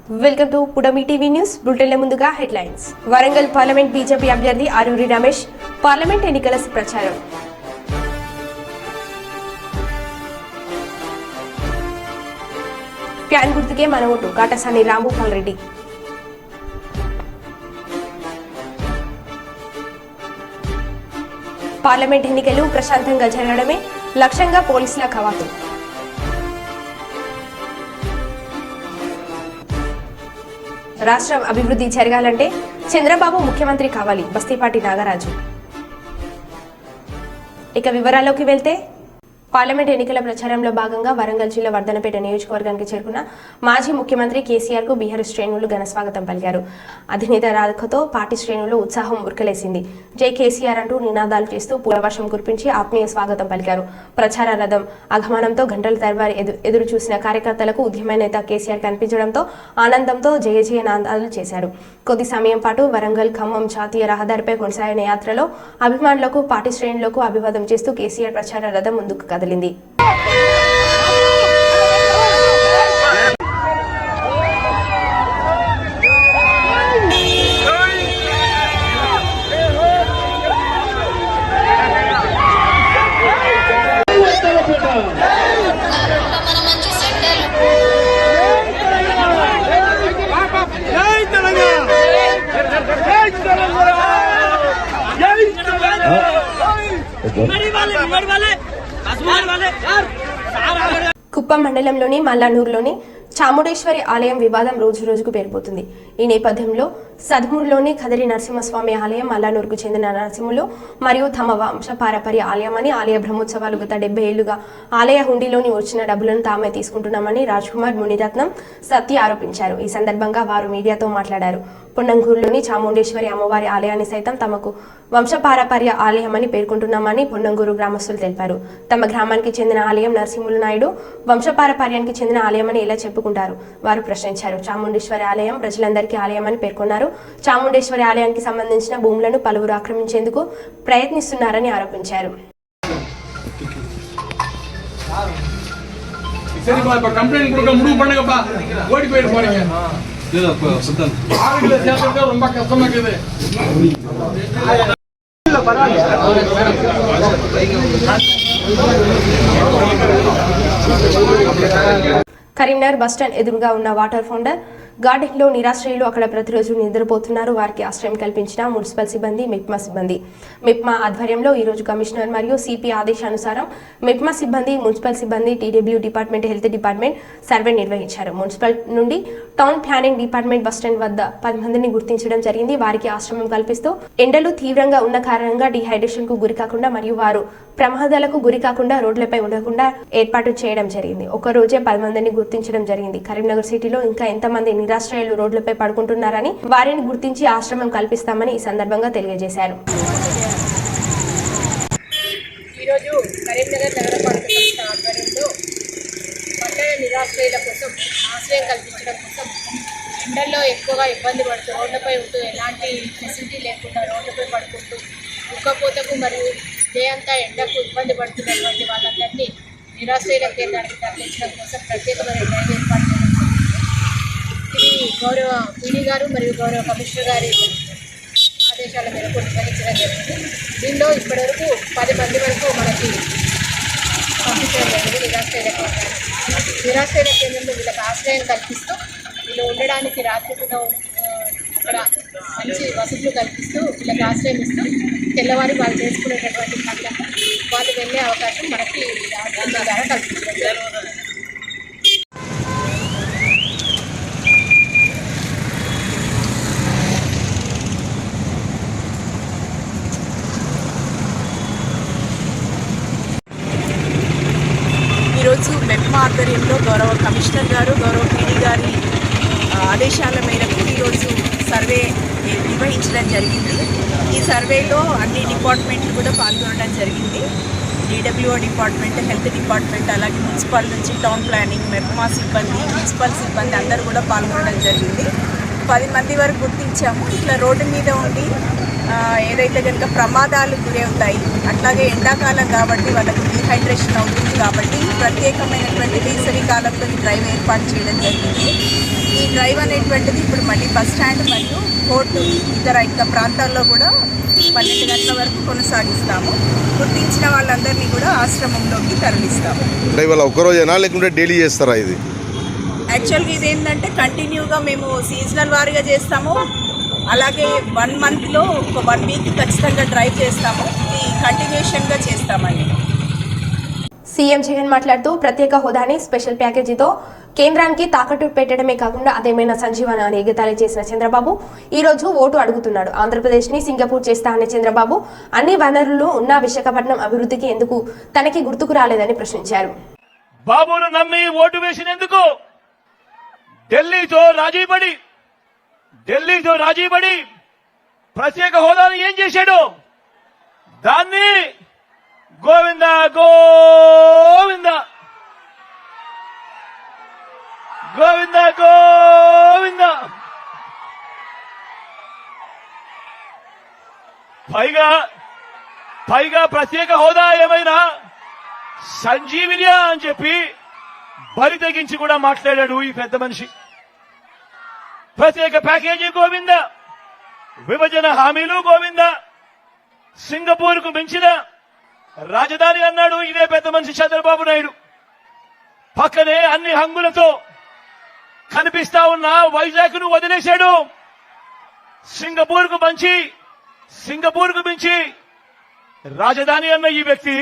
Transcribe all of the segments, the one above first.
Welcome to పుడమి TV news. బులెటిన్ల ముందుగా headlines. Warangal parliament BJP అభ్యర్థి ఆరూరి రమేష్ పార్లమెంట్ ఎన్నికల ప్రచారం. ఫ్యాన్ గుర్తుకే మన ఓటు కాటసాని రాంభూపాల్ రెడ్డి. పార్లమెంట్ ఎన్నికలు ప్రశాంతంగా జరగడమే లక్ష్యంగా పోలీసుల కవాతు. రాష్ట్రం అభివృద్ధి జరగాలంటే చంద్రబాబు ముఖ్యమంత్రి కావాలి, బస్తీపాటి నాగరాజు. ఇక వివరాల్లోకి వెళ్తే, పార్లమెంట్ ఎన్నికల ప్రచారంలో భాగంగా వరంగల్ జిల్లా వర్ధనపేట నియోజకవర్గానికి చేరుకున్న మాజీ ముఖ్యమంత్రి కేసీఆర్ కు బీహార్ శ్రేణులు ఘన స్వాగతం పలికారు. అధినేత రాకతో పార్టీ శ్రేణుల్లో ఉత్సాహం ఉరకలేసింది. జై కేసీఆర్ అంటూ నినాదాలు చేస్తూ పూలవర్షం కురిపించి ఆత్మీయ స్వాగతం పలికారు. ప్రచార రథం ఆగమనంతో గంటల తరబడి ఎదురు చూసిన కార్యకర్తలకు ఉద్యమ నేత కేసీఆర్ కనిపించడంతో ఆనందంతో జయ జయ నాదాలు చేశారు. కొద్ది సమయం పాటు వరంగల్ ఖమ్మం జాతీయ రహదారిపై కొనసాగిన యాత్రలో అభిమానులకు పార్టీ శ్రేణులకు అభివాదం చేస్తూ కేసీఆర్ ప్రచార రథం ముందుకు కదిలింది. కుప్పం మండలంలోని మల్లానూరులోని చాముండేశ్వరి ఆలయం వివాదం రోజు రోజుకు పేరుపోతుంది. ఈ నేపథ్యంలో సద్మూరులోని కదిరి నరసింహస్వామి ఆలయం మల్లానూరుకు చెందిన నరసింహులు మరియు తమ వంశపారపర్య ఆలయమని, ఆలయ బ్రహ్మోత్సవాలు గత 70 ఏళ్లుగా ఆలయ హుండీలోని వచ్చిన డబ్బులను తామే తీసుకుంటున్నామని రాజ్కుమార్ మునిరత్నం సత్య ఆరోపించారు. ఈ సందర్భంగా వారు మీడియాతో మాట్లాడారు. పొన్నంగూరులోని చాముండేశ్వరి అమ్మవారి ఆలయాన్ని సైతం తమకు వంశపారపర్య ఆలయమని పేర్కొంటున్నామని పొన్నంగూరు గ్రామస్తులు తెలిపారు. తమ గ్రామానికి చెందిన ఆలయం నరసింహులు నాయుడు వంశపారపర్యానికి చెందిన ఆలయమని ఎలా చెప్పుకుంటారు వారు ప్రశ్నించారు. చాముండేశ్వరి ఆలయం ప్రజలందరికీ ఆలయమని పేర్కొన్నారు. చాముండేశ్వరి ఆలయానికి సంబంధించిన భూములను పలువురు ఆక్రమించేందుకు ప్రయత్నిస్తున్నారని ఆరోపించారు. కరీంనగర్ బస్టాండ్ ఎదురుగా ఉన్న వాటర్ ఫౌండర్ గార్డెన్ లో నిరాశ్రయులు అక్కడ ప్రతిరోజు నిద్రపోతున్నారు. వారికి ఆశ్రయం కల్పించిన మున్సిపల్ సిబ్బంది, మిప్మా సిబ్బంది. మిప్మా ఆధ్వర్యంలో ఈరోజు కమిషనర్ మరియు సిపి ఆదేశానుసారం మిప్మా సిబ్బంది, మున్సిపల్ సిబ్బంది, TW department, health department survey నిర్వహించారు. మున్సిపల్ నుండి టౌన్ ప్లానింగ్ డిపార్ట్మెంట్ బస్టాండ్ వద్ద 10 మందిని గుర్తించడం జరిగింది. వారికి ఆశ్రమం కల్పిస్తూ ఎండలు తీవ్రంగా ఉన్న కారణంగా డిహైడ్రేషన్ కు గురి కాకుండా మరియు వారు ప్రమాదాలకు గురి కాకుండా రోడ్లపై ఉండకుండా ఏర్పాటు చేయడం జరిగింది. ఒక రోజే 10 మందిని గుర్తించడం జరిగింది. కరీంనగర్ సిటీలో ఇంకా ఎంతమంది నిరాశ్రయులు రోడ్లపై పడుకుంటున్నారని వారిని గుర్తించి ఆశ్రమం కల్పిస్తామని ఈ సందర్భంగా తెలియజేశారు. ఈరోజు కరీంనగర్ నగరపాలక సంస్థ ఆధ్వర్యంలో పట్టణ నిరాశ్రయుల కోసం ఆశ్రయం కల్పించడం కోసం ఎండల్లో ఎక్కువగా ఇబ్బంది పడుతూ రోడ్లపై ఉంటూ ఎలాంటి ఫెసిలిటీ లేకుండా రోడ్లపై పడుకుంటూ ఉక్కపోతకు మరియు డే అంతా ఎండకు ఇబ్బంది పడుతున్నటువంటి వాళ్ళందరినీ నిరాశ్రయుల కేంద్రానికి తరలించడం కోసం ప్రత్యేకమైన డ్రైవ్ ఏర్పాటు చేయడం. ఇది గౌరవ పీడీ గారు మరియు గౌరవ కమిషనర్ గారి ఆదేశాల మేరకు నిర్వహించడం జరిగింది. దీనిలో ఇప్పటివరకు 10 మంది వరకు మనకి పంపించడం జరిగింది. నిరాశ్రయుల కేంద్రంలో వీళ్ళకి ఆశ్రయం కల్పిస్తూ వీళ్ళు ఉండడానికి రాత్రిపూట అక్కడ మంచి వసతులు కల్పిస్తూ వీళ్ళకి ఆశ్రయం ఇస్తూ తెల్లవారి వాళ్ళు చేసుకునేటటువంటి పనులకు వాళ్ళు వెళ్ళే అవకాశం మనకి ఆశ్రయం ద్వారా కల్పించడం జరుగుతుంది. ఈరోజు మెప్మా ఆధ్వర్యంలో గౌరవ కమిషనర్ గారు, గౌరవ పీడీ గారి ఆదేశాల మేరకు ఈరోజు సర్వే నిర్వహించడం జరిగింది. ఈ సర్వేలో అన్ని డిపార్ట్మెంట్లు కూడా పాల్గొనడం జరిగింది. DWO డిపార్ట్మెంట్, హెల్త్ డిపార్ట్మెంట్, అలాగే మున్సిపల్ నుంచి టౌన్ ప్లానింగ్, మెప్మా సిబ్బంది, మున్సిపల్ సిబ్బంది అందరూ కూడా పాల్గొనడం జరిగింది. 10 మంది వరకు గుర్తించాము. ఇట్లా రోడ్డు మీద ఉండి ఏదైతే కనుక ప్రమాదాలు గురి అవుతాయి, అట్లాగే ఎండాకాలం కాబట్టి వాళ్ళకి డీహైడ్రేషన్ అవుతుంది కాబట్టి ప్రత్యేకమైనటువంటి వేసవి కాలంలో ఈ డ్రైవ్ ఏర్పాటు చేయడం జరిగింది. ఈ డ్రైవ్ అనేటువంటిది ఇప్పుడు మళ్ళీ బస్ స్టాండ్ మరియు కోర్టు ఇతర ప్రాంతాల్లో కూడా 12 గంటల వరకు కొనసాగిస్తాము. గుర్తించిన వాళ్ళందరినీ కూడా ఆశ్రమంలోకి తరలిస్తాము. అంటే ఇవాళ ఒక్కరోజేనా లేకుంటే డైలీ చేస్తారా? ఇది యాక్చువల్గా ఇదేంటంటే కంటిన్యూగా మేము సీజనల్ వారీగా చేస్తాము. అలాగే 1 మంత్లో ఒక 1 వీక్ ఖచ్చితంగా డ్రైవ్ చేస్తాము. ఇది కంటిన్యూషన్గా చేస్తామండి. సీఎం జగన్ మాట్లాడుతూ ప్రత్యేక హోదాని స్పెషల్ ప్యాకేజీతో కేంద్రానికి తాకట్టు పెట్టడమే కాకుండా అదేమైనా సంజీవన అని ఎగతాళి చేసిన చంద్రబాబు ఈ రోజు ఓటు అడుగుతున్నాడు. ఆంధ్రప్రదేశ్ ని సింగపూర్ చేస్తా అనే చంద్రబాబు అన్ని వనరులు ఉన్న విశాఖపట్నం అభివృద్ధికి ఎందుకు తనకి గుర్తుకు రాలేదని ప్రశ్నించారు. బాబును నమ్మి ఓటు వేసినందుకు ఢిల్లీతో రాజీపడి ప్రత్యేక హోదాను ఏం చేశాడు? దాన్ని గోవింద గోవింద గోవింద గోవింద పైగా ప్రత్యేక హోదా ఏమైనా సంజీవినియా అని చెప్పి బరి తెగించి కూడా మాట్లాడాడు ఈ పెద్ద మనిషి. ప్రత్యేక ప్యాకేజీ గోవింద, విభజన హామీలు గోవింద, సింగపూర్ కు మించిన రాజధాని అన్నాడు ఇదే పెద్ద మనిషి చంద్రబాబు నాయుడు. పక్కనే అన్ని హంగులతో కనిపిస్తా ఉన్న వైజాగ్ ను వదిలేశాడు. సింగపూర్ కు మించి రాజధాని అన్న ఈ వ్యక్తి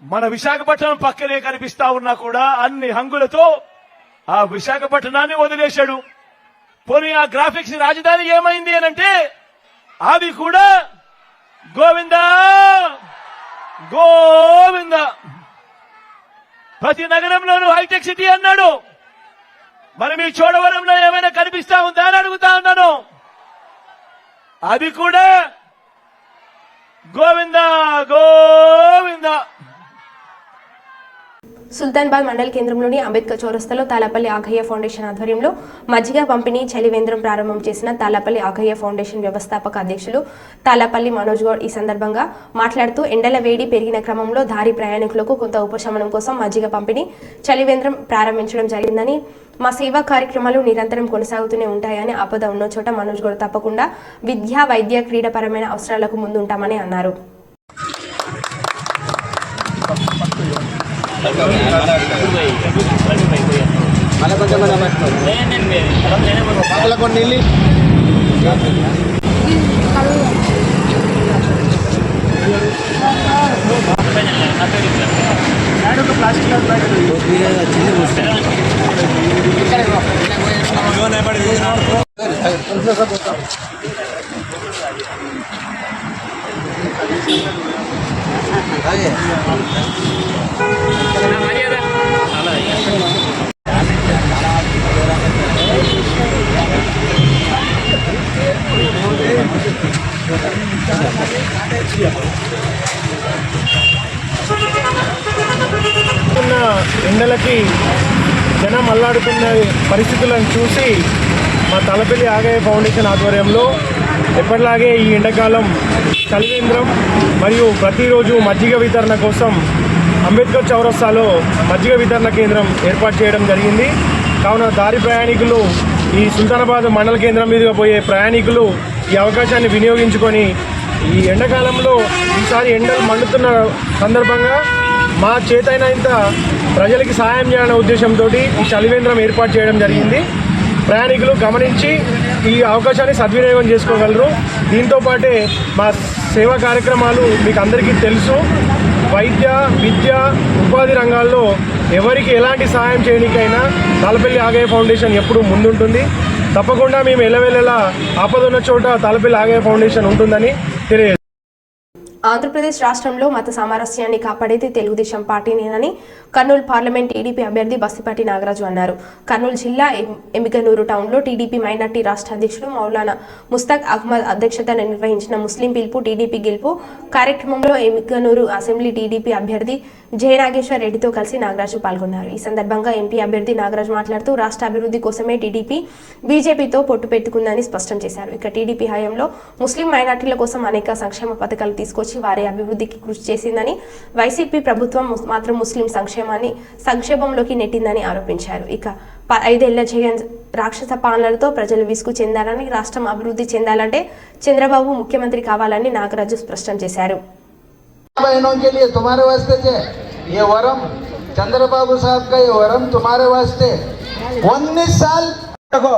మన విశాఖపట్నం పక్కనే కనిపిస్తా ఉన్నా కూడా అన్ని హంగులతో ఆ విశాఖపట్నాన్ని వదిలేశాడు. పోనీ ఆ గ్రాఫిక్స్ రాజధాని ఏమైంది అనంటే అవి కూడా గోవింద గోవింద. ప్రతి నగరంలోనూ హైటెక్ సిటీ అన్నాడు. మరి మీ చోడవరంలో ఏమైనా కనిపిస్తా ఉందా అని అడుగుతా ఉన్నాను. అది కూడా గోవింద గోవింద. సుల్తాన్బాద్ మండల కేంద్రంలోని అంబేద్కర్ చౌరస్తాలో తాలాపల్లి ఆగయ్య ఫౌండేషన్ ఆధ్వర్యంలో మజ్జిగ పంపిణీ చలివేంద్రం ప్రారంభం చేసిన తాలాపల్లి ఆగయ్య ఫౌండేషన్ వ్యవస్థాపక అధ్యక్షులు తాలాపల్లి మనోజ్ గౌడ్ ఈ సందర్భంగా మాట్లాడుతూ ఎండల వేడి పెరిగిన క్రమంలో దారి ప్రయాణికులకు కొంత ఉపశమనం కోసం మజ్జిగ పంపిణీ చలివేంద్రం ప్రారంభించడం జరిగిందని, మా సేవా కార్యక్రమాలు నిరంతరం కొనసాగుతూనే ఉంటాయని, ఆపద ఉన్న చోట మనోజ్ గౌడ్ తప్పకుండా విద్య, వైద్య, క్రీడాపరమైన అవసరాలకు ముందుంటామని అన్నారు. ఎండలకి జనం అల్లాడుతున్న పరిస్థితులను చూసి మా తాలాపల్లి ఆగయ్య ఫౌండేషన్ ఆధ్వర్యంలో ఎప్పటిలాగే ఈ ఎండాకాలం చలివేంద్రం మరియు ప్రతిరోజు మజ్జిగ వితరణ కోసం అంబేద్కర్ చౌరస్తాలో మజ్జిగ వితరణ కేంద్రం ఏర్పాటు చేయడం జరిగింది. కావున దారి ప్రయాణికులు, ఈ సుల్తానాబాద్ మండల కేంద్రం మీదుగా పోయే ప్రయాణికులు ఈ అవకాశాన్ని వినియోగించుకొని ఈ ఎండాకాలంలో ఈసారి ఎండలు మండుతున్న సందర్భంగా మా చేతైనంత ప్రజలకి సహాయం చేయాలనే ఉద్దేశంతో ఈ చలివేంద్రం ఏర్పాటు చేయడం జరిగింది. ప్రయాణికులు గమనించి ఈ అవకాశాన్ని సద్వినియోగం చేసుకోగలరు. దీంతో పాటే మా సేవా కార్యక్రమాలు మీకు అందరికీ తెలుసు. వైద్య, విద్య, ఉపాధి రంగాల్లో ఎవరికి ఎలాంటి సహాయం చేయడానికైనా తాలాపల్లి ఆగయ్య ఫౌండేషన్ ఎప్పుడూ ముందుంటుంది. తప్పకుండా మేము ఎల్లవెల్లలా ఆపదున్న చోట తాలాపల్లి ఆగయ్య ఫౌండేషన్ ఉంటుందని తెలియజేస్తాం. ఆంధ్రప్రదేశ్ రాష్ట్రంలో మత సామరస్యాన్ని కాపాడేది తెలుగుదేశం పార్టీనేనని కర్నూలు పార్లమెంట్ టీడీపీ అభ్యర్థి బస్తిపాటి నాగరాజు అన్నారు. కర్నూలు జిల్లా ఎమ్మిగనూరు టౌన్లో టీడీపీ మైనార్టీ రాష్ట్ర అధ్యక్షుడు మౌలానా ముస్తాక్ అహ్మద్ అధ్యక్షతన నిర్వహించిన ముస్లిం పిలుపు టీడీపీ గెలుపు కార్యక్రమంలో ఎమ్మిగనూరు అసెంబ్లీ టీడీపీ అభ్యర్థి జె నాగేశ్వర్ రెడ్డితో కలిసి నాగరాజు పాల్గొన్నారు. ఈ సందర్భంగా ఎంపీ అభ్యర్థి నాగరాజు మాట్లాడుతూ రాష్ట్ర అభివృద్ధి కోసమే టీడీపీ బీజేపీతో పొట్టు పెట్టుకుందని స్పష్టం చేశారు. ఇక టీడీపీ హయాంలో ముస్లిం మైనార్టీల కోసం అనేక సంక్షేమ పథకాలు తీసుకొచ్చి వారి అభివృద్ధికి కృషి చేసిందని, వైసీపీ ప్రభుత్వం మాత్రం ముస్లిం సంక్షేమంలోకి నెట్టిందని ఆరోపించారు. ఇక 5 ఏళ్ల జగన్ రాక్షస పాలనలతో ప్రజలు విసుగు చెందాలని, రాష్ట్రం అభివృద్ధి చెందాలంటే చంద్రబాబు ముఖ్యమంత్రి కావాలని నాగరాజు స్పష్టం చేశారు. बहनों के लिए तुम्हारे वास्ते ये वरम चंद्रबाबू साहब का ये वरम तुम्हारे वास्ते 19 साल देखो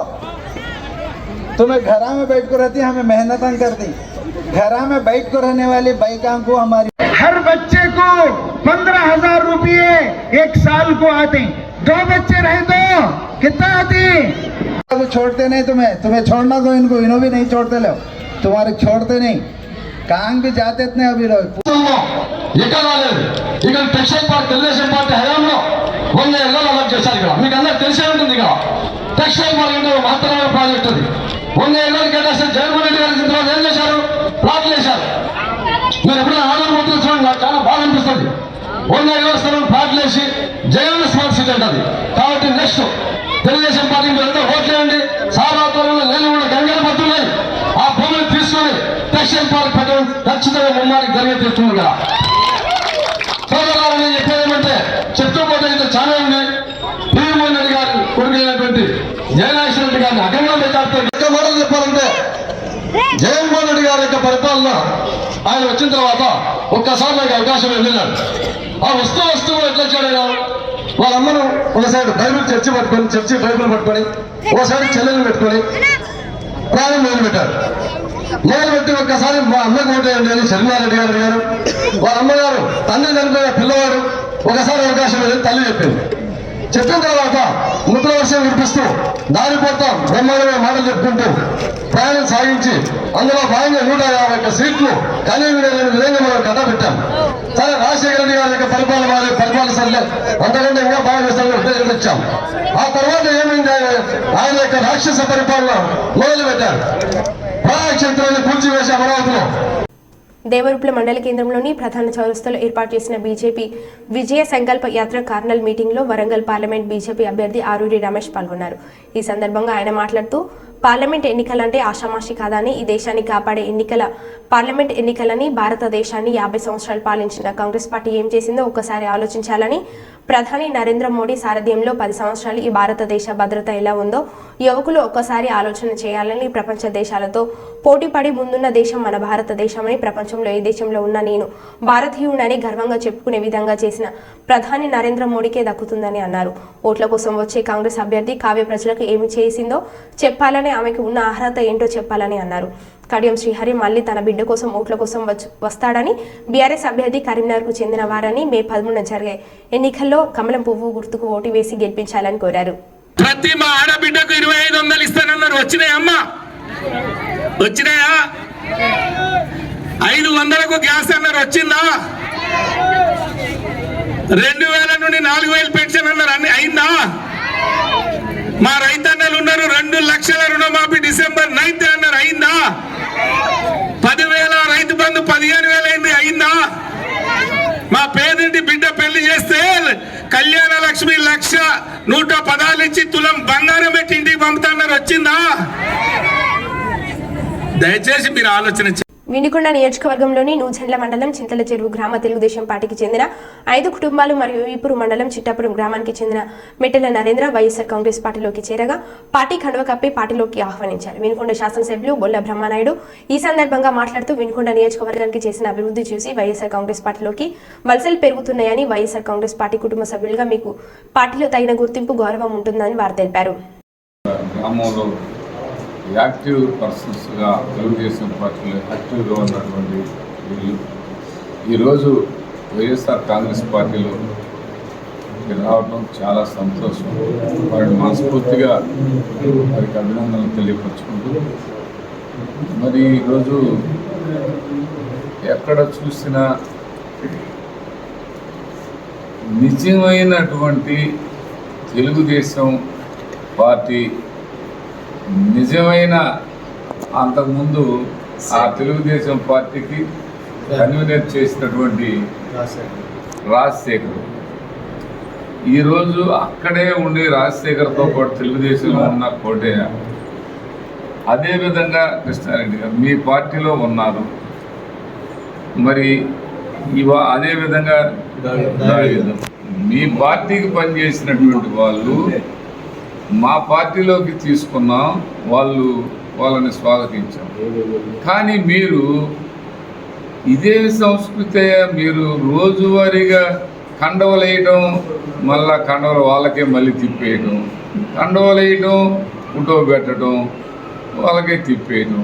तुम्हें घरा में बैठ कर रहती हमें मेहनत कर दी घरा में बैठ कर रहने वाली बाइका को हमारी हर बच्चे को 15,000 रुपये एक साल को आते 2 बच्चे रहे तो कितना आती छोड़ते नहीं तुम्हें छोड़ना तो इनको भी नहीं छोड़ते लो तुम्हारे छोड़ते नहीं काम भी जाते इतने अभी ఇక్కడ రాలేదు. ఇక్కడ టెక్స్టైల్ పార్క్ తెలుగుదేశం పార్టీ హయాంలో 100 ఏళ్ళలో అమలు చేశారు. ఇక్కడ మీకు అందరికి తెలిసే ఉంటుంది. ఇక్కడ టెక్స్టైల్ పార్క్ అంటే ఒక మహత్తరమైన ప్రాజెక్ట్ అది. 100 ఏళ్ళకి కేటాయిస్తే జగన్మోహన్ రెడ్డి గారి తర్వాత ఏం చేశారు? ప్లాట్లు వేశారు. మీరు ఎప్పుడైనా ఆంధ్రప్రదేశ్ చూడండి, నాకు చాలా బాగా అనిపిస్తుంది. 100 ఏళ్ళ స్థలం ప్లాట్లు వేసి జగన్ స్మార్ట్ సిటీ అంటది. కాబట్టి నెక్స్ట్ తెలుగుదేశం పార్టీ మీరంతా ఓట్లేయండి. సారాత్వరంలో నేను కూడా గంగలు పడుతున్నాయి. ఆ భూమిని తీసుకొని టెక్స్టైల్ పార్క్ పెట్టడం ఖచ్చితంగా నిర్మాణానికి జరిగే తెస్తుంది. కదా సోదరులు చెప్పేది ఏమంటే చెప్తూ పోతే ఇంత చాలా ఉంది. జగన్మోహన్ రెడ్డి గారు కొడుకైనటువంటి జయనాగేశ్వర రెడ్డి గారిని అఖండ మెజార్టీతో మాటలు చెప్పాలంటే జగన్మోహన్ రెడ్డి గారి యొక్క పరిపాలన ఆయన వచ్చిన తర్వాత ఒక్కసారి నాకు అవకాశం వెళ్ళినాడు. ఆ వస్తువు ఎట్లా చేయడం, వాళ్ళ అమ్మను ఒక సైడ్ బైబిల్ చర్చి బైబిల్ పట్టుకొని ఒక సైడ్ చెల్లెలు పెట్టుకొని ప్రాణం మొదలుపెట్టారు. మొదలుపెట్టి ఒక్కసారి మా అమ్మకు ఓటేయండి అని శర్మిలారెడ్డి గారు అడిగారు. వాళ్ళ అమ్మగారు తండ్రి చనిపోయిన పిల్లవాడు ఒకసారి అవకాశం లేదని తల్లి చెప్పింది. చెప్పిన తర్వాత ముద్ర వర్షం వినిపిస్తూ దారిపోతాం బ్రహ్మాండమైన మాటలు చెప్పుకుంటూ ప్రయాణం సాగించి అందులో భాగంగా 150 సీట్లు కనీవిడలేని విధంగా మనం కథ పెట్టాం. సరే రాజశేఖర రెడ్డి గారి యొక్క పరిపాలన సర్లే అంతకంటే ఇంకా బాగా చేస్తామని తెచ్చాం. ఆ తర్వాత ఏమైంది, ఆయన యొక్క రాక్షస పరిపాలన మొదలు పెట్టారు. ప్రజాక్షేత్రాన్ని కూల్చివేసి అమరావతిలో దేవరూపల మండల కేంద్రంలోని ప్రధాన చౌరస్తాలో ఏర్పాటు చేసిన బీజేపీ విజయ సంకల్ప యాత్ర కార్నల్ మీటింగ్లో వరంగల్ పార్లమెంట్ బీజేపీ అభ్యర్థి ఆరూరి రమేష్ పాల్గొన్నారు. ఈ సందర్భంగా ఆయన మాట్లాడుతూ పార్లమెంట్ ఎన్నికలంటే ఆషామాషి కాదని, ఈ దేశాన్ని కాపాడే పార్లమెంట్ ఎన్నికలని, భారతదేశాన్ని 50 సంవత్సరాలు పాలించిన కాంగ్రెస్ పార్టీ ఏం చేసిందో ఒక్కసారి ఆలోచించాలని, ప్రధాని నరేంద్ర మోడీ సారథ్యంలో 10 సంవత్సరాలు ఈ భారతదేశ భద్రత ఎలా ఉందో యువకులు ఒక్కసారి ఆలోచన చేయాలని, ప్రపంచ దేశాలతో పోటీపడి ముందున్న దేశం మన భారతదేశమని, ప్రపంచంలో ఏ దేశంలో ఉన్న నేను భారతీయుడని గర్వంగా చెప్పుకునే విధంగా చేసిన ప్రధాని నరేంద్ర మోడీకే దక్కుతుందని అన్నారు. ఓట్ల కోసం వచ్చే కాంగ్రెస్ అభ్యర్థి కావ్య ప్రజలకు ఏమి చేసిందో చెప్పాలని, ఆమెకు ఉన్న అర్హత ఏంటో చెప్పాలని అన్నారు. కడియం శ్రీహరి మళ్లీ తన బిడ్డ కోసం ఓట్ల కోసం వస్తాడని, బీఆర్ఎస్ అభ్యర్థి కరీంనగర్కు చెందిన వారని, మే 13న జరిగే ఎన్నికల్లో కమలం పువ్వు గుర్తుకు ఓటు వేసి గెలిపించాలని కోరారు. ప్రతి మా ఆడబిడ్డకు 2500 ఇస్తానన్నారు. వచ్చినాయమ్మా? వచ్చినాయా? 500కు గ్యాస్ అన్నారు. వచ్చిందా? 2000 నుండి 4000 పెన్షన్ అన్నారు. అన్ని అయిందా? మా రైతన్నలు ఉన్నారు. 2 లక్షల రుణమాఫీ డిసెంబర్ 9th అన్నారు. అయిందా? 10,000 రైతు బంధు 15,000 అయింది. అయిందా? మా పేదింటి బిడ్డ పెళ్లి చేస్తే కళ్యాణ లక్ష్మి 1,110 ఇచ్చి తులం బంగారం పెట్టి ఇంటికి పంపుతున్నారు. వచ్చిందా? దయచేసి మీరు ఆలోచన. వినుకొండ నియోజకవర్గంలోని నూజెండ్ల మండలం చింతల చెరువు గ్రామ తెలుగుదేశం పార్టీకి చెందిన 5 కుటుంబాలు మరియు ఈపూరు మండలం చిట్టాపురం గ్రామానికి చెందిన మెట్టెల నరేంద్ర వైఎస్ఆర్ కాంగ్రెస్ పార్టీలోకి చేరగా పార్టీ కండువ కప్పి పార్టీలోకి ఆహ్వానించారు. వినుకొండ శాసనసభ్యులు బొల్ల బ్రహ్మనాయుడు ఈ సందర్భంగా మాట్లాడుతూ వినుకొండ నియోజకవర్గానికి చేసిన అభివృద్ధి చూసి వైఎస్ఆర్ కాంగ్రెస్ పార్టీలోకి వలసలు పెరుగుతున్నాయని, వైఎస్ఆర్ కాంగ్రెస్ పార్టీ కుటుంబ సభ్యులుగా మీకు పార్టీలో తగిన గుర్తింపు గౌరవం ఉంటుందని వారు తెలిపారు. యాక్టివ్ పర్సన్స్గా తెలుగుదేశం పార్టీలో యాక్టివ్గా ఉన్నటువంటి వీళ్ళు ఈరోజు వైఎస్ఆర్ కాంగ్రెస్ పార్టీలో రావడం చాలా సంతోషం. వారిని మనస్ఫూర్తిగా వారికి అభినందనలు తెలియపరుచుకుంటూ, మరి ఈరోజు ఎక్కడ చూసినా నిజమైనటువంటి తెలుగుదేశం పార్టీ నిజమైన అంతకుముందు ఆ తెలుగుదేశం పార్టీకి కన్వీనర్ చేసినటువంటి రాజశేఖర్. ఈరోజు అక్కడే ఉండి రాజశేఖర్తో పాటు తెలుగుదేశంలో ఉన్న కోటయ్య, అదేవిధంగా కృష్ణారెడ్డి గారు మీ పార్టీలో ఉన్నారు. మరి అదేవిధంగా మీ పార్టీకి పనిచేసినటువంటి వాళ్ళు మా పార్టీలోకి తీసుకున్నాం, వాళ్ళని స్వాగతించాం. కానీ మీరు ఇదే సంస్కృతి, మీరు రోజువారీగా కండవలు వేయడం, మళ్ళా కండవలు వాళ్ళకే మళ్ళీ తిప్పేయడం, కండవలు వేయడం, ఫోటో పెట్టడం, వాళ్ళకే తిప్పేయడం.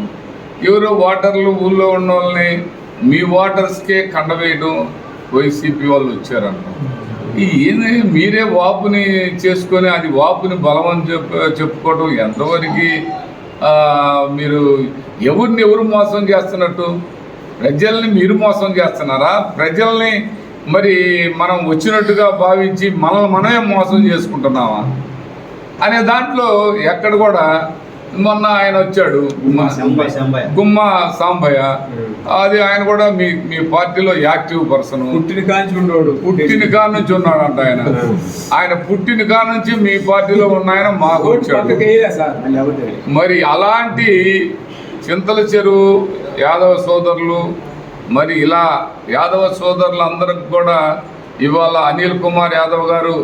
ఎవరో ఓటర్లు ఊళ్ళో ఉన్న వాళ్ళని మీ ఓటర్స్కే కండవేయడం, వైసీపీ వాళ్ళు వచ్చారంట. ఏంది మీరే వాపుని చేసుకొని అది వాపుని బలం అని చెప్పుకోవడం ఎంతవరకు? మీరు ఎవరు మోసం చేస్తున్నట్టు? ప్రజల్ని మీరు మోసం చేస్తున్నారా? ప్రజల్ని మరి మనం వచ్చినట్టుగా భావించి మనమే మోసం చేసుకుంటున్నామా అనే దాంట్లో ఎక్కడ కూడా. మొన్న ఆయన వచ్చాడు గుమ్మ సాంబయ్య, అది ఆయన కూడా మీ పార్టీలో యాక్టివ్ పర్సన్, పుట్టిన కాడ నుంచి ఉన్నాడంట. ఆయన పుట్టిన కాడ నుంచి మీ పార్టీలో ఉన్న ఆయన మాకు వచ్చాడు. మరి అలాంటి చింతల చెరువు యాదవ సోదరులు, మరి ఇలా యాదవ సోదరులందరికి కూడా ఇవాళ అనిల్ కుమార్ యాదవ్ గారు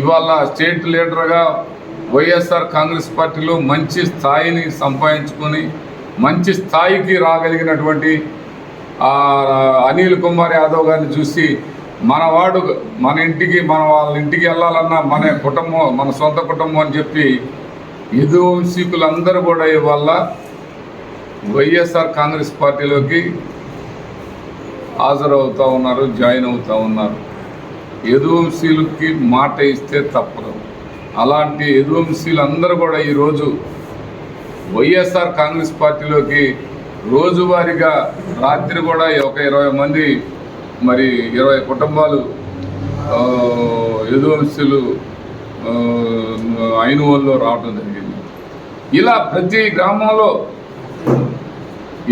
ఇవాళ స్టేట్ లీడర్గా వైఎస్ఆర్ కాంగ్రెస్ పార్టీలో మంచి స్థాయిని సంపాదించుకొని మంచి స్థాయికి రాగలిగినటువంటి అనిల్ కుమార్ యాదవ్ గారిని చూసి మనవాడు మన వాళ్ళ ఇంటికి వెళ్ళాలన్నా మన కుటుంబం, మన సొంత కుటుంబం అని చెప్పి యదువంశీకులందరూ కూడా ఇవాళ వైఎస్ఆర్ కాంగ్రెస్ పార్టీలోకి హాజరవుతూ ఉన్నారు, జాయిన్ అవుతూ ఉన్నారు. యదువంశీలకి మాట ఇస్తే తప్పదు. అలాంటి యదువంశీలందరూ కూడా ఈరోజు వైఎస్ఆర్ కాంగ్రెస్ పార్టీలోకి రోజువారీగా రాత్రి కూడా ఒక 20 మంది, మరి 20 కుటుంబాలు యదువంశీలు ఐనువల్లో రావడం జరిగింది. ఇలా ప్రతి గ్రామంలో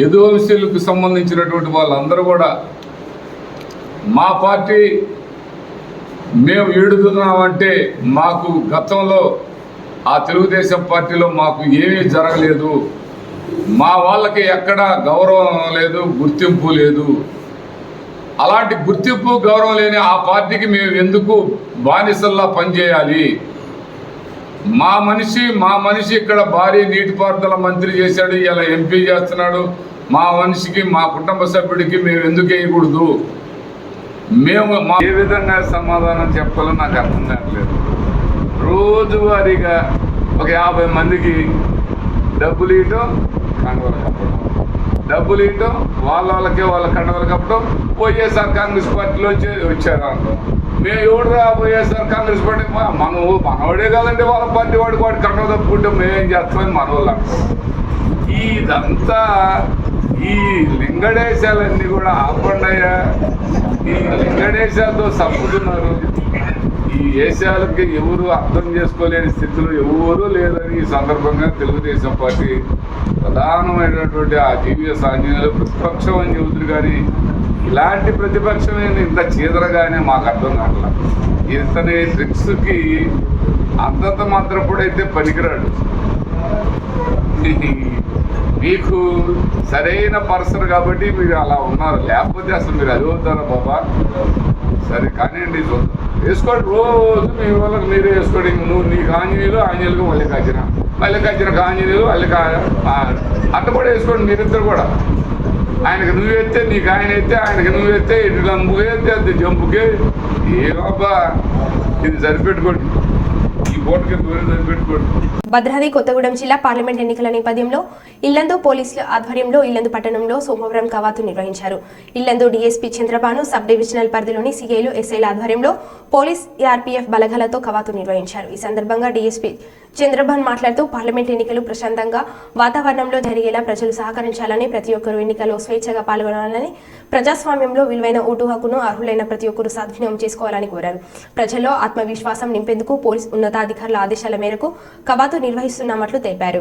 యదువంశీలకు సంబంధించినటువంటి వాళ్ళందరూ కూడా మా పార్టీ మేము ఏడుతున్నామంటే మాకు గతంలో ఆ తెలుగుదేశం పార్టీలో మాకు ఏమీ జరగలేదు, మా వాళ్ళకి ఎక్కడా గౌరవం లేదు, గుర్తింపు లేదు. అలాంటి గుర్తింపు గౌరవం లేని ఆ పార్టీకి మేము ఎందుకు బానిసల్లా పనిచేయాలి? మా మనిషి ఇక్కడ భారీ నీటిపారుదల మంత్రి చేశాడు, ఇలా ఎంపీ చేస్తున్నాడు. మా మనిషికి, మా కుటుంబ సభ్యుడికి మేము ఎందుకు వేయకూడదు? మేము ఏ విధంగా సమాధానం చెప్పాలో నాకు అర్థం కావట్లేదు. రోజువారీగా ఒక 50 మందికి డబ్బులు ఇవ్వటం, కండవలు కప్పడం, డబ్బులు ఇవ్వటం, వాళ్ళకే వాళ్ళ కండవలు కప్పడం. వైఎస్ఆర్ కాంగ్రెస్ పార్టీలో వచ్చారు అంటాం. మేము ఎవడురా వైఎస్ఆర్ కాంగ్రెస్ పార్టీ? మనవాడే కదండి వాళ్ళ పార్టీ, వాడి కండవ తప్పుకుంటే మేమేం చేస్తామని మనవాళ్ళు అంటాం. ఇదంతా ఈ లింగడేశాలన్నీ కూడా ఆపండయ్యా. ఈ లింగడేశాలతో సంపుతున్నారు. ఈ దేశాలకి ఎవరు అర్థం చేసుకోలేని స్థితిలో ఎవరూ లేదని ఈ సందర్భంగా తెలుగుదేశం పార్టీ ప్రధానమైనటువంటి ఆ జీవీఎస్ ఆంజనేయులు ప్రతిపక్షం అని చెబుతురు. కానీ ఇలాంటి ప్రతిపక్షమైన ఇంత చీదరగానే మాకు అర్థం కావట్లా. ఇతని ట్రిక్స్కి అంతంత మాత్రప్పుడైతే పనికిరాడు. మీకు సరైన పర్సన్ కాబట్టి మీరు అలా ఉన్నారు, లేకపోతే అసలు మీరు అది అవుతారా బాబా? సరే కానివ్వండి, వేసుకోండి. రోజు మీ వాళ్ళకి మీరే వేసుకోండి. నువ్వు నీకు ఆంజనేయులు మల్లికార్జునకు ఆంజనేయులు అట్ట కూడా వేసుకోండి. మీరిద్దరు కూడా ఆయనకు నువ్వు ఎత్తే నీకు ఆయన ఎత్తే, ఆయనకు నువ్వు ఎత్తే ఇటు గంపుకే ఎత్తే అది జంపుకే. ఏ బాబా ఇది సరిపెట్టుకోండి, ఈ బోటుకి సరిపెట్టుకోండి. భద్రాద్రి కొత్తగూడెం జిల్లా పార్లమెంట్ ఎన్నికల నేపథ్యంలో ఇల్లందు పోలీసుల ఆధ్వర్యంలో ఇల్లందు పట్టణంలో సోమవారం కవాతు నిర్వహించారు. Illandu DSP Chandrabhanu sub divisional పరిధిలోని సీఐలు ఎస్ఐల ఆధ్వర్యంలో పోలీస్ ఆర్పీఎఫ్ బలగాలతో కవాతు నిర్వహించారు. ఈ సందర్భంగా డీఎస్పీ చంద్రబాన్ మాట్లాడుతూ పార్లమెంట్ ఎన్నికలు ప్రశాంతంగా వాతావరణంలో జరిగేలా ప్రజలు సహకరించాలని, ప్రతి ఒక్కరూ ఎన్నికల్లో స్వేచ్ఛగా పాల్గొనాలని, ప్రజాస్వామ్యంలో విలువైన ఓటు హక్కును అర్హులైన ప్రతి ఒక్కరూ సద్వినియోగం చేసుకోవాలని కోరారు. ప్రజల్లో ఆత్మవిశ్వాసం నింపేందుకు పోలీస్ ఉన్నతాధికారుల ఆదేశాల మేరకు కవాతు నిర్వహిస్తున్నామట్లు తెలిపారు.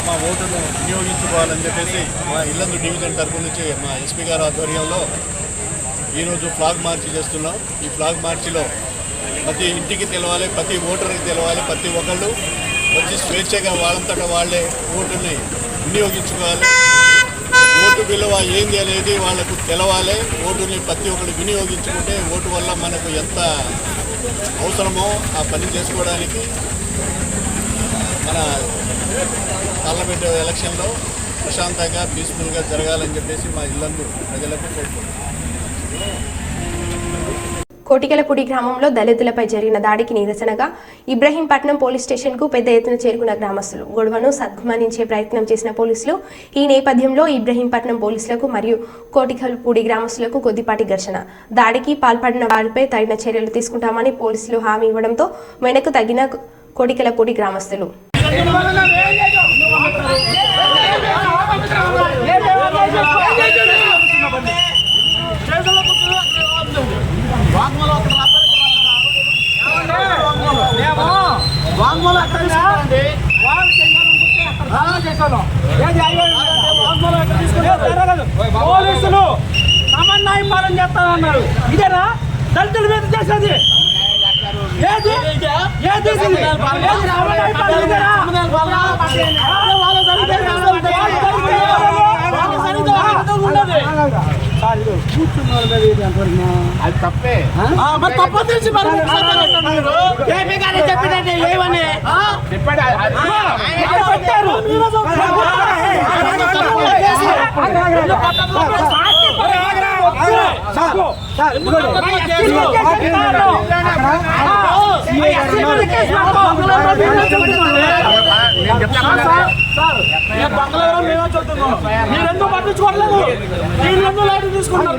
మా ఓటును వినియోగించుకోవాలని చెప్పేసి మా ఇల్లందు డివిజన్ తరపు నుంచి మా ఎస్పీ గారి ఆధ్వర్యంలో ఈరోజు ఫ్లాగ్ మార్చి చేస్తున్నాం. ఈ ఫ్లాగ్ మార్చిలో ప్రతి ఇంటికి తెలవాలి, ప్రతి ఓటర్కి తెలవాలి, ప్రతి ఒక్కళ్ళు వచ్చి స్వేచ్ఛగా వాళ్ళంతటా వాళ్ళే ఓటుని వినియోగించుకోవాలి. ఓటు విలువ ఏంది అనేది వాళ్ళకు తెలవాలి. ఓటుని ప్రతి ఒక్కరు వినియోగించుకుంటే ఓటు వల్ల మనకు ఎంత అవసరమో ఆ పని చేసుకోవడానికి మన పార్లమెంట్ ఎలక్షన్లో ప్రశాంతంగా పీస్ఫుల్గా జరగాలని చెప్పేసి మా ఇల్లందు ప్రజలకు కోరుకుంటున్నాం. కోటికలపూడి గ్రామంలో దళితులపై జరిగిన దాడికి నిరసనగా ఇబ్రహీంపట్నం పోలీస్ స్టేషన్కు పెద్ద ఎత్తున చేరుకున్న గ్రామస్తులు గొడవను సద్గుమానించే ప్రయత్నం చేసిన పోలీసులు. ఈ నేపథ్యంలో ఇబ్రహీంపట్నం పోలీసులకు మరియు కోటికలపూడి గ్రామస్తులకు కొద్దిపాటి ఘర్షణ. దాడికి పాల్పడిన వారిపై తగిన చర్యలు తీసుకుంటామని పోలీసులు హామీ ఇవ్వడంతో వెనక్కు తగ్గిన కోటికలపూడి గ్రామస్తులు. పోలీసులు సమన్వయ పాలన చేస్తానన్నారు. ఇదేనా దళితుల మీద చేసేది? ఏది ఏది అది తప్పే. తప్ప తెలిసి చెప్పినట్టే ఏమని పెట్టారు. మీరెందుకు పట్టించుకోవట్లేదు? మీరెందుకు లైట్ తీసుకుంటారు?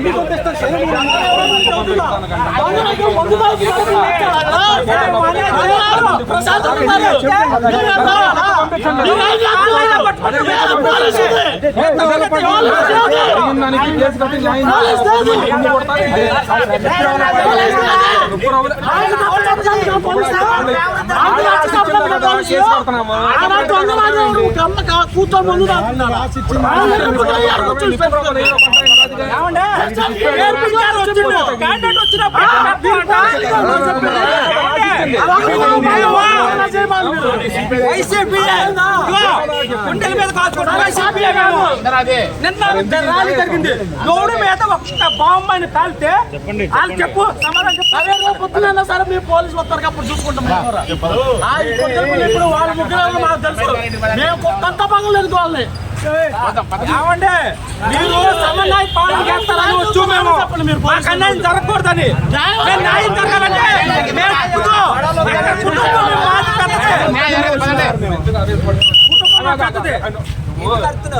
కూర్చొని ముందు జరిగింది. రోడ్డు మీద ఒక బాంబు అని కాలితే వాళ్ళు చెప్పు సమాధానం పొద్దున సరే మీరు పోలీసులు వస్తారు అప్పుడు చూసుకుంటాం. ఇప్పుడు వాళ్ళ ముగ్గురు మాకు తెలుసు. మేము కొత్త పనులు ఎదుర్కోవాలి. ఏమంటే మీరు సమన్వయ పాలన చేస్తారని వచ్చు. మేము మాకు అన్యాయం జరగకూడదని, న్యాయం జరగాలంటే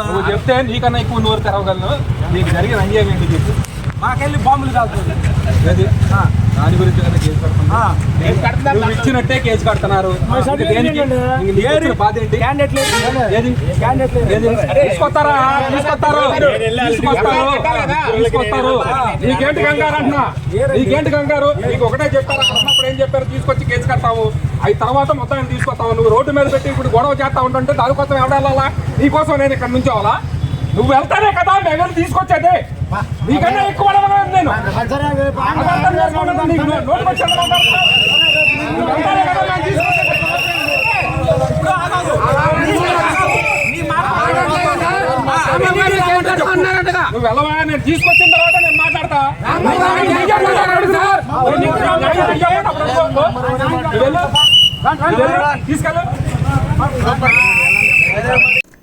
నువ్వు చెప్తే నీకన్నా ఎక్కువ నోరు తెరవగలను. నీకు జరిగిన అన్యాయం ఏంటి చెప్పు. మాకెళ్ళి బాంబులు కాల్తుంది. దాని గురించి కేసు కడుతున్నారు. నువ్వు ఇచ్చినట్టే కేసు కడుతున్నారు. తీసుకొస్తారు నీకేంటి కంగారు అంటున్నా? నీకేంటి కంగారు? నీకు ఒకటే చెప్పారు. అన్నప్పుడు ఏం చెప్పారు? తీసుకొచ్చి కేసు కడతాము. అవి తర్వాత మొత్తం తీసుకొస్తావు. నువ్వు రోడ్డు మీద పెట్టి ఇప్పుడు గొడవ చేస్తా ఉంటుంటే దానికోసం ఎవడాలా? నీకోసం నేను ఇక్కడ నుంచి అవ్వాలా? నువ్వు వెళ్తానే కదా మేము తీసుకొచ్చేది. నీకన్నా ఎక్కువ నేను నువ్వు వెళ్ళవా? నేను తీసుకొచ్చిన తర్వాత నేను మాట్లాడతా. తీసుకెళ్ళు.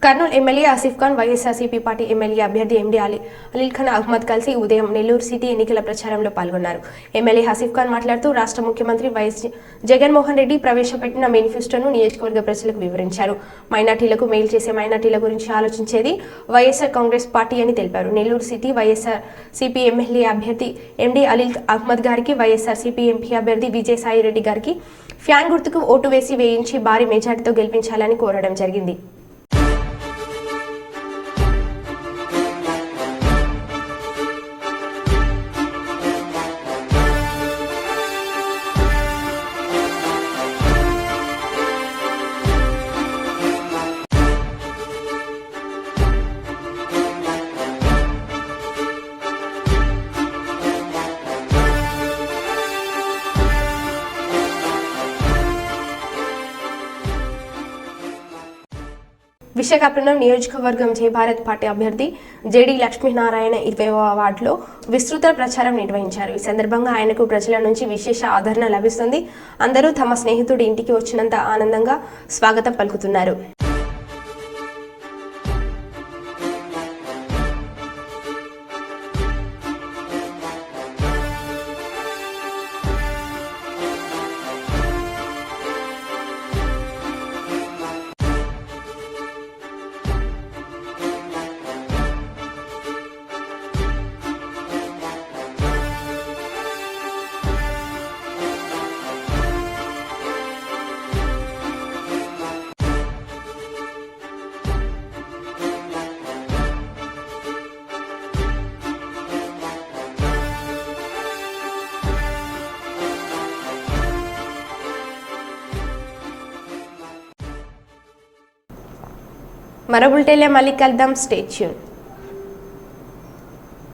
Kurnool MLA Asif Khan YSRCP party MLA అభ్యర్థి ఎండి అలీల్ ఖాన్ అహ్మద్ కలిసి ఉదయం నెల్లూరు సిటీ ఎన్నికల ప్రచారంలో పాల్గొన్నారు. ఎమ్మెల్యే ఆసిఫ్ ఖాన్ మాట్లాడుతూ రాష్ట్ర ముఖ్యమంత్రి వైఎస్ జగన్మోహన్ రెడ్డి ప్రవేశపెట్టిన మేనిఫెస్టోను నియోజకవర్గ ప్రజలకు వివరించారు. మైనార్టీలకు మేలు చేసే మైనార్టీల గురించి ఆలోచించేది వైఎస్ఆర్ కాంగ్రెస్ పార్టీ అని తెలిపారు. నెల్లూరు సిటీ వైఎస్ఆర్సీపీ ఎమ్మెల్యే అభ్యర్థి ఎండి అలీల్ అహ్మద్ గారికి వైఎస్ఆర్సీపీ ఎంపీ అభ్యర్థి విజయసాయిరెడ్డి గారికి ఫ్యాన్ గుర్తుకు ఓటు వేయించి భారీ మెజార్టీతో గెలిపించాలని కోరడం జరిగింది. విశాఖపట్నం నియోజకవర్గం జయ భారత్ పార్టీ అభ్యర్థి జేడి లక్ష్మీనారాయణ 20వ వార్డులో విస్తృత ప్రచారం నిర్వహించారు. ఈ సందర్భంగా ఆయనకు ప్రజల నుంచి విశేష ఆదరణ లభిస్తుంది. అందరూ తమ స్నేహితుడి ఇంటికి వచ్చినంత ఆనందంగా స్వాగతం పలుకుతున్నారు. మరో బులెటిన్లో మళ్ళీ కలుద్దాం. Stay tune.